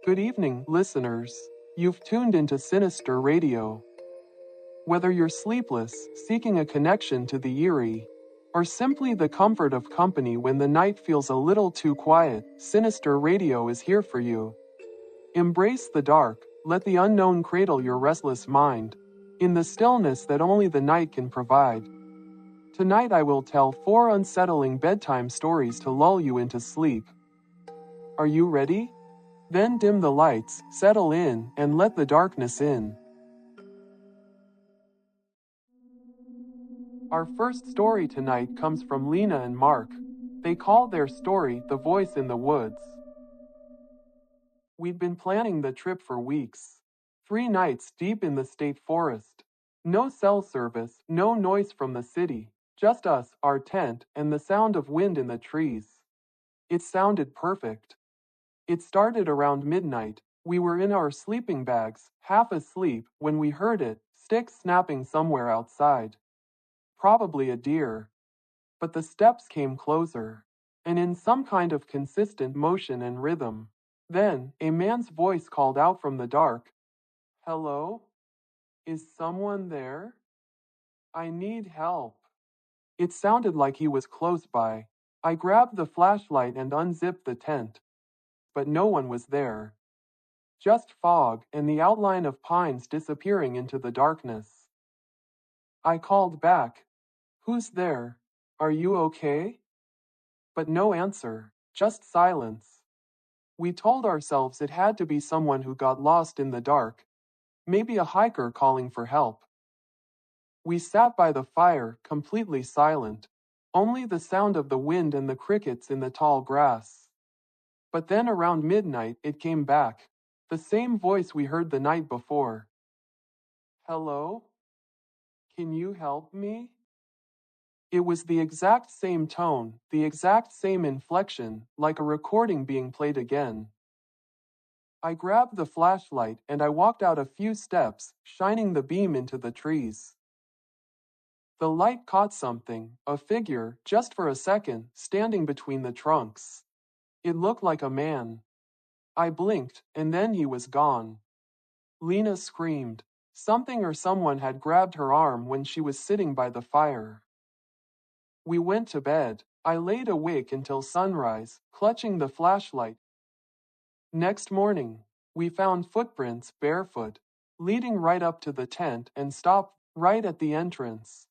Good evening, listeners. You've tuned into Sinister Radio. Whether you're sleepless, seeking a connection to the eerie, or simply the comfort of company when the night feels a little too quiet, Sinister Radio is here for you. Embrace the dark, let the unknown cradle your restless mind, in the stillness that only the night can provide. Tonight I will tell 4 unsettling bedtime stories to lull you into sleep. Are you ready? Then dim the lights, settle in, and let the darkness in. Our first story tonight comes from Lena and Mark. They call their story The Voice in the Woods. We'd been planning the trip for weeks. 3 nights deep in the state forest. No cell service, no noise from the city. Just us, our tent, and the sound of wind in the trees. It sounded perfect. It started around midnight. We were in our sleeping bags, half asleep, when we heard it, sticks snapping somewhere outside. Probably a deer. But the steps came closer, and in some kind of consistent motion and rhythm. Then, a man's voice called out from the dark. Hello? Is someone there? I need help. It sounded like he was close by. I grabbed the flashlight and unzipped the tent. But no one was there. Just fog and the outline of pines disappearing into the darkness. I called back. Who's there? Are you okay? But no answer, just silence. We told ourselves it had to be someone who got lost in the dark, maybe a hiker calling for help. We sat by the fire, completely silent, only the sound of the wind and the crickets in the tall grass. But then around midnight it came back, the same voice we heard the night before. Hello? Can you help me? It was the exact same tone, the exact same inflection, like a recording being played again. I grabbed the flashlight and I walked out a few steps, shining the beam into the trees. The light caught something, a figure, just for a second, standing between the trunks. It looked like a man. I blinked, and then he was gone. Lena screamed. Something or someone had grabbed her arm when she was sitting by the fire. We went to bed. I laid awake until sunrise, clutching the flashlight. Next morning, we found footprints, barefoot, leading right up to the tent and stopped right at the entrance.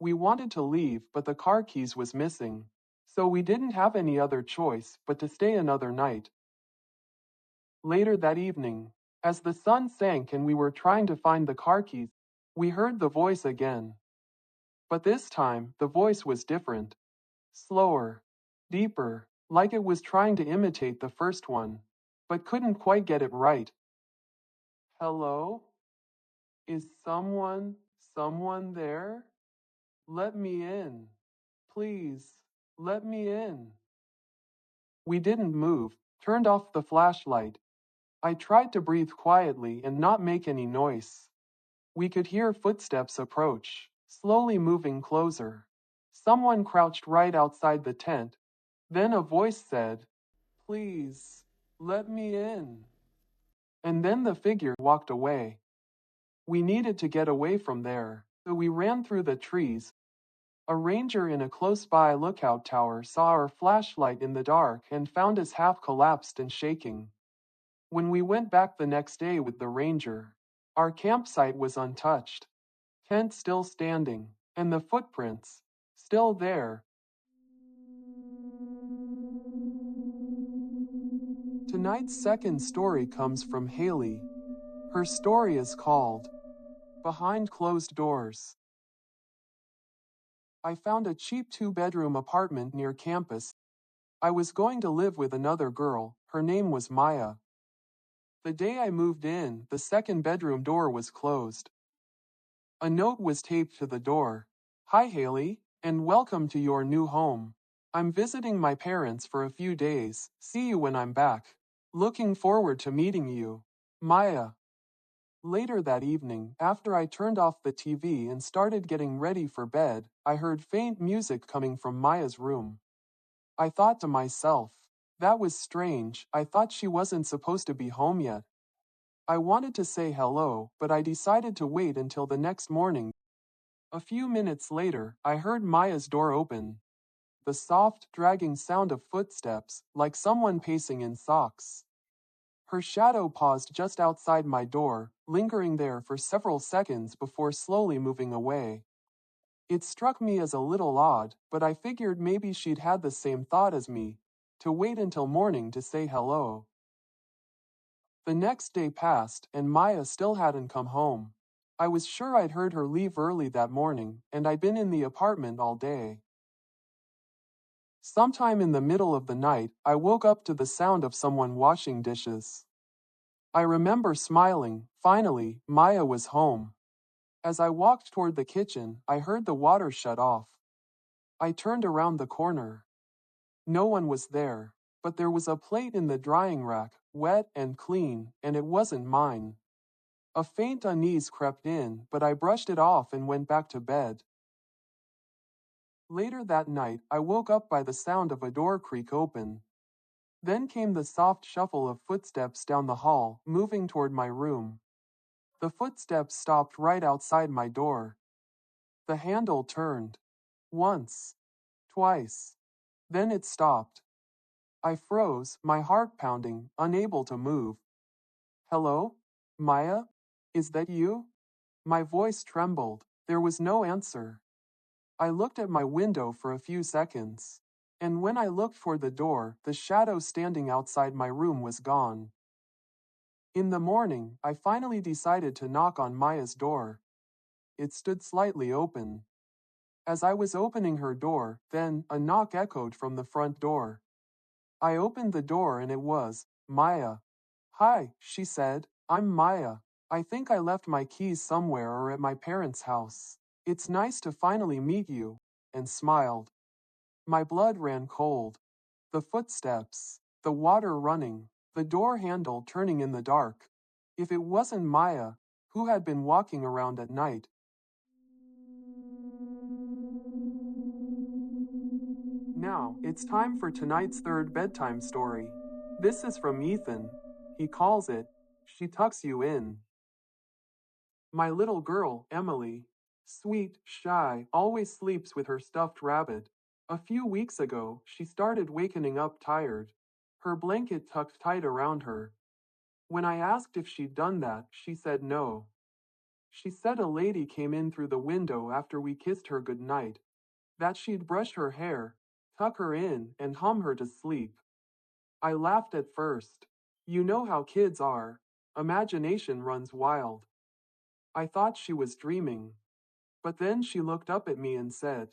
We wanted to leave, but the car keys was missing, so we didn't have any other choice but to stay another night. Later that evening, as the sun sank and we were trying to find the car keys, we heard the voice again. But this time, the voice was different. Slower, deeper, like it was trying to imitate the first one, but couldn't quite get it right. Hello? Is someone there? Let me in. Please, let me in. We didn't move, turned off the flashlight. I tried to breathe quietly and not make any noise. We could hear footsteps approach, slowly moving closer. Someone crouched right outside the tent. Then a voice said, Please, let me in. And then the figure walked away. We needed to get away from there, so we ran through the trees. A ranger in a close-by lookout tower saw our flashlight in the dark and found us half collapsed and shaking. When we went back the next day with the ranger, our campsite was untouched, tent still standing, and the footprints still there. Tonight's second story comes from Haley. Her story is called Behind Closed Doors. I found a cheap 2-bedroom apartment near campus. I was going to live with another girl. Her name was Maya. The day I moved in, the second bedroom door was closed. A note was taped to the door. Hi Haley, and welcome to your new home. I'm visiting my parents for a few days. See you when I'm back. Looking forward to meeting you. Maya. Later that evening, after I turned off the TV and started getting ready for bed, I heard faint music coming from Maya's room. I thought to myself, That was strange. I thought she wasn't supposed to be home yet. I wanted to say hello, but I decided to wait until the next morning. A few minutes later, I heard Maya's door open. The soft, dragging sound of footsteps, like someone pacing in socks. Her shadow paused just outside my door, lingering there for several seconds before slowly moving away. It struck me as a little odd, but I figured maybe she'd had the same thought as me, to wait until morning to say hello. The next day passed, and Maya still hadn't come home. I was sure I'd heard her leave early that morning, and I'd been in the apartment all day. Sometime in the middle of the night, I woke up to the sound of someone washing dishes. I remember smiling. Finally, Maya was home. As I walked toward the kitchen, I heard the water shut off. I turned around the corner. No one was there, but there was a plate in the drying rack, wet and clean, and it wasn't mine. A faint unease crept in, but I brushed it off and went back to bed. Later that night, I woke up by the sound of a door creak open. Then came the soft shuffle of footsteps down the hall, moving toward my room. The footsteps stopped right outside my door. The handle turned. Once. Twice. Then it stopped. I froze, my heart pounding, unable to move. Hello? Maya? Is that you? My voice trembled. There was no answer. I looked at my window for a few seconds. And when I looked toward the door, the shadow standing outside my room was gone. In the morning, I finally decided to knock on Maya's door. It stood slightly open. As I was opening her door, then a knock echoed from the front door. I opened the door and it was Maya. Hi, she said. I'm Maya. I think I left my keys somewhere or at my parents' house. It's nice to finally meet you, and smiled. My blood ran cold. The footsteps, the water running, the door handle turning in the dark. If it wasn't Maya, who had been walking around at night? Now, it's time for tonight's third bedtime story. This is from Ethan. He calls it, She Tucks You In. My little girl, Emily, sweet, shy, always sleeps with her stuffed rabbit. A few weeks ago, she started wakening up tired, her blanket tucked tight around her. When I asked if she'd done that, she said no. She said a lady came in through the window after we kissed her goodnight, that she'd brush her hair, tuck her in, and hum her to sleep. I laughed at first. You know how kids are. Imagination runs wild. I thought she was dreaming. But then she looked up at me and said,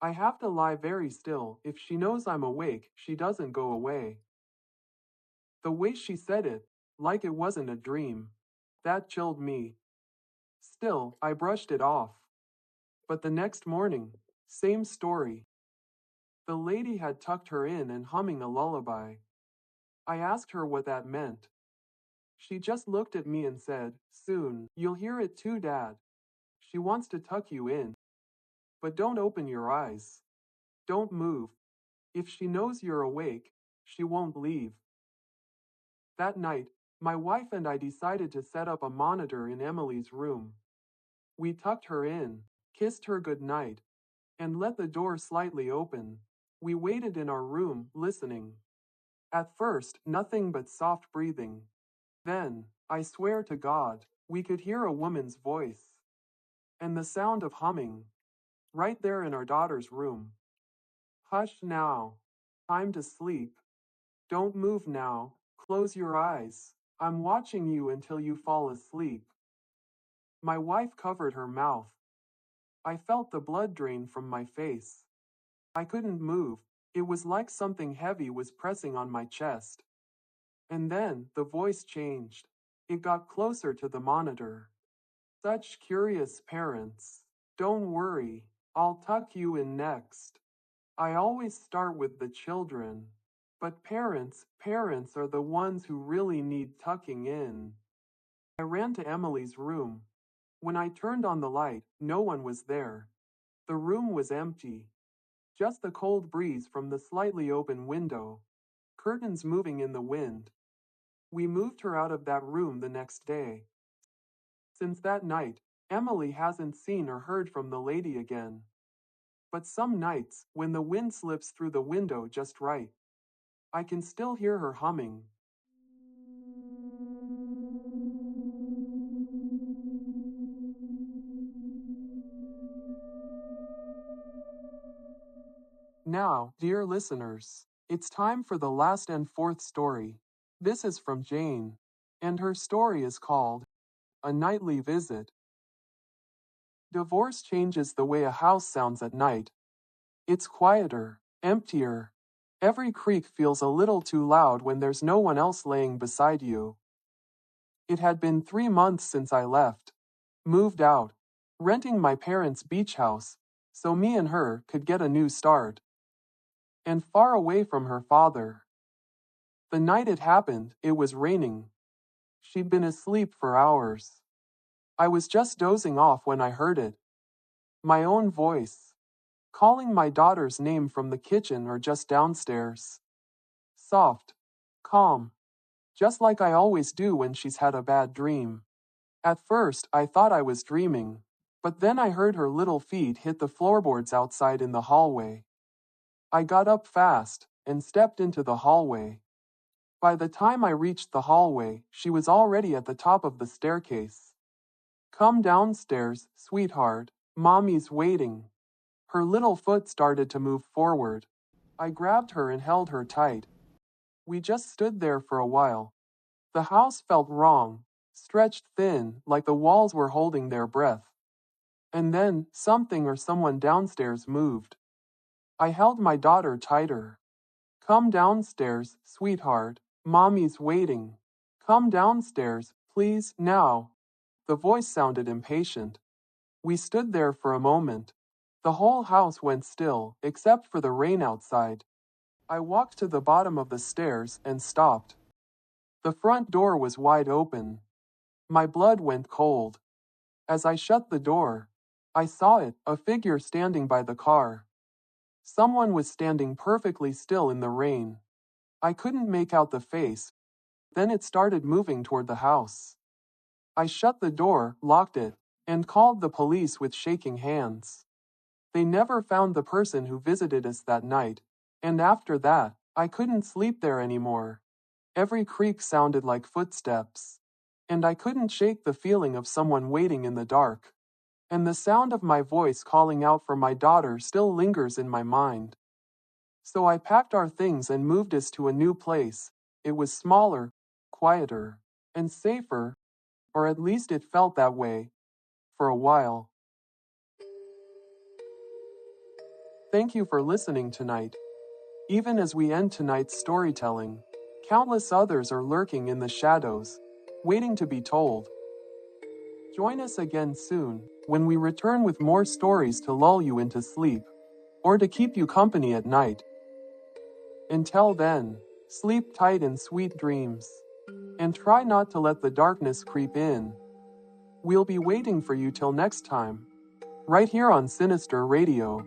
I have to lie very still. If she knows I'm awake, she doesn't go away. The way she said it, like it wasn't a dream, that chilled me. Still, I brushed it off. But the next morning, same story. The lady had tucked her in and humming a lullaby. I asked her what that meant. She just looked at me and said, Soon, you'll hear it too, Dad. She wants to tuck you in. But don't open your eyes. Don't move. If she knows you're awake, she won't leave. That night, my wife and I decided to set up a monitor in Emily's room. We tucked her in, kissed her goodnight, and let the door slightly open. We waited in our room, listening. At first, nothing but soft breathing. Then, I swear to God, we could hear a woman's voice. And the sound of humming. Right there in our daughter's room. Hush now. Time to sleep. Don't move now. Close your eyes. I'm watching you until you fall asleep. My wife covered her mouth. I felt the blood drain from my face. I couldn't move. It was like something heavy was pressing on my chest. And then, the voice changed. It got closer to the monitor. Such curious parents. Don't worry. I'll tuck you in next. I always start with the children. But parents are the ones who really need tucking in. I ran to Emily's room. When I turned on the light, no one was there. The room was empty. Just the cold breeze from the slightly open window. curtains moving in the wind. We moved her out of that room the next day. Since that night, Emily hasn't seen or heard from the lady again. But some nights, when the wind slips through the window just right, I can still hear her humming. Now, dear listeners, it's time for the last and fourth story. This is from Jane, and her story is called A Nightly Visit. Divorce changes the way a house sounds at night. It's quieter, emptier. Every creak feels a little too loud when there's no one else laying beside you. It had been 3 months since I left, moved out, renting my parents' beach house, so me and her could get a new start. And far away from her father. The night it happened, it was raining. She'd been asleep for hours. I was just dozing off when I heard it. My own voice, calling my daughter's name from the kitchen or just downstairs. Soft, calm, just like I always do when she's had a bad dream. At first, I thought I was dreaming, but then I heard her little feet hit the floorboards outside in the hallway. I got up fast and stepped into the hallway. By the time I reached the hallway, she was already at the top of the staircase. "Come downstairs, sweetheart, Mommy's waiting." Her little foot started to move forward. I grabbed her and held her tight. We just stood there for a while. The house felt wrong, stretched thin, like the walls were holding their breath. And then, something or someone downstairs moved. I held my daughter tighter. "Come downstairs, sweetheart, Mommy's waiting. Come downstairs, please, now." The voice sounded impatient. We stood there for a moment. The whole house went still, except for the rain outside. I walked to the bottom of the stairs and stopped. The front door was wide open. My blood went cold. As I shut the door, I saw it, a figure standing by the car. Someone was standing perfectly still in the rain. I couldn't make out the face. Then it started moving toward the house. I shut the door, locked it, and called the police with shaking hands. They never found the person who visited us that night, and after that, I couldn't sleep there anymore. Every creak sounded like footsteps, and I couldn't shake the feeling of someone waiting in the dark. And the sound of my voice calling out for my daughter still lingers in my mind. So I packed our things and moved us to a new place. It was smaller, quieter, and safer, or at least it felt that way, for a while. Thank you for listening tonight. Even as we end tonight's storytelling, countless others are lurking in the shadows, waiting to be told. Join us again soon, when we return with more stories to lull you into sleep, or to keep you company at night. Until then, sleep tight in sweet dreams, and try not to let the darkness creep in. We'll be waiting for you till next time, right here on Sinister Radio.